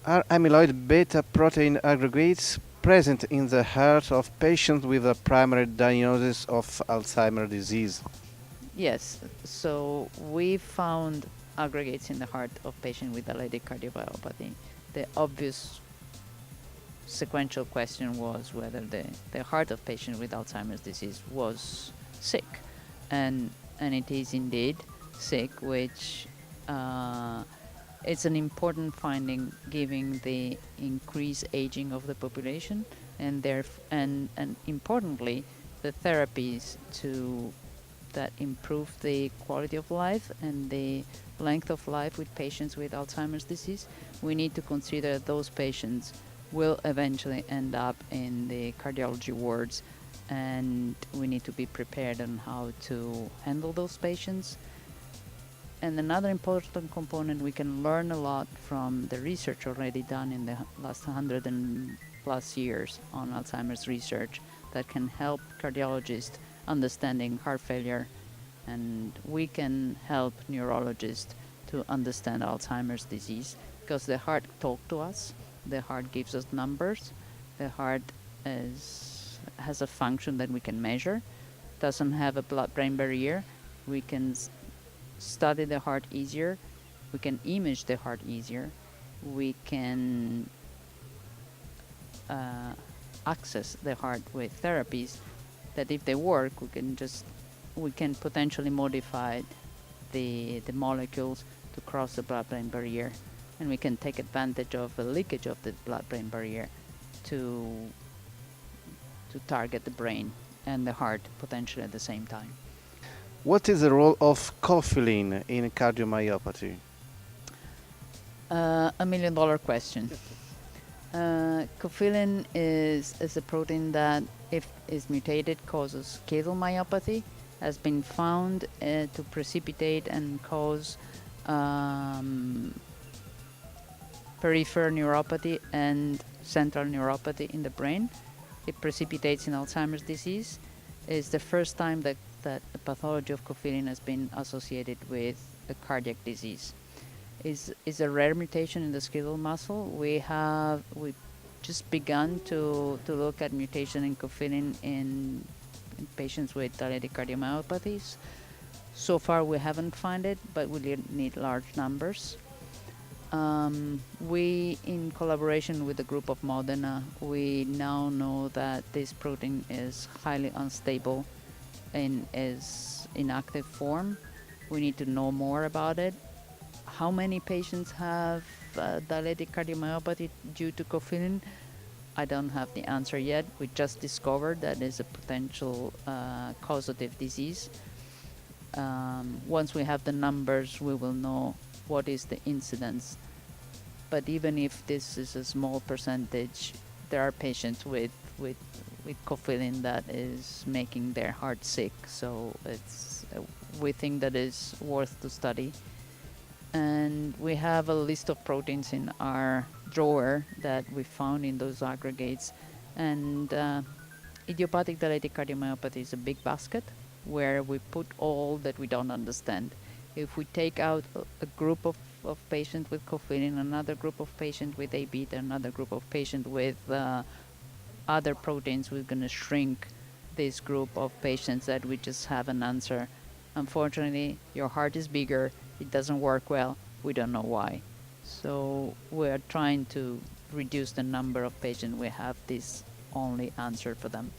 Are amyloid beta protein aggregates present in the heart of patients with a primary diagnosis of Alzheimer's disease? Yes, so we found aggregates in the heart of patients with dilated cardiomyopathy. The obvious sequential question was whether the heart of patients with Alzheimer's disease was sick. And it is indeed sick, which it's an important finding given the increased aging of the population and importantly the therapies to that improve the quality of life and the length of life with patients with Alzheimer's disease. We need to consider those patients will eventually end up in the cardiology wards, and we need to be prepared on how to handle those patients. And another important component, we can learn a lot from the research already done in the last 100 and plus years on Alzheimer's research that can help cardiologists understanding heart failure, and we can help neurologists to understand Alzheimer's disease because the heart talks to us, the heart gives us numbers, the heart has a function that we can measure, doesn't have a blood-brain barrier. We can study the heart easier, we can image the heart easier, we can access the heart with therapies that if they work, we can potentially modify the molecules to cross the blood-brain barrier, and we can take advantage of the leakage of the blood-brain barrier to target the brain and the heart potentially at the same time. What is the role of coffee in cardiomyopathy? $1 million question. Coffin is a protein that, if is mutated, causes caudal myopathy. Has been found to precipitate and cause peripheral neuropathy and central neuropathy in the brain. It precipitates in Alzheimer's disease. It's the first time that the pathology of coffin has been associated with a cardiac disease. Is a rare mutation in the skeletal muscle. We just begun to look at mutation in coffin in patients with dilated cardiomyopathies. So far we haven't found it, but we need large numbers. We, in collaboration with the group of Modena, we now know that this protein is highly unstable and is in active form. We need to know more about it. How many patients have dilated cardiomyopathy due to coffin? I don't have the answer yet. We just discovered that is a potential causative disease. Once we have the numbers, we will know what is the incidence. But even if this is a small percentage, there are patients with coffin that is making their heart sick. So we think that is worth to study. And we have a list of proteins in our drawer that we found in those aggregates. And idiopathic dilated cardiomyopathy is a big basket where we put all that we don't understand. If we take out a group of patients with coffin, another group of patients with A beta, another group of patients with other proteins, we're going to shrink this group of patients that we just have an answer. Unfortunately, your heart is bigger, it doesn't work well, we don't know why. So we're trying to reduce the number of patients we have this only answer for them.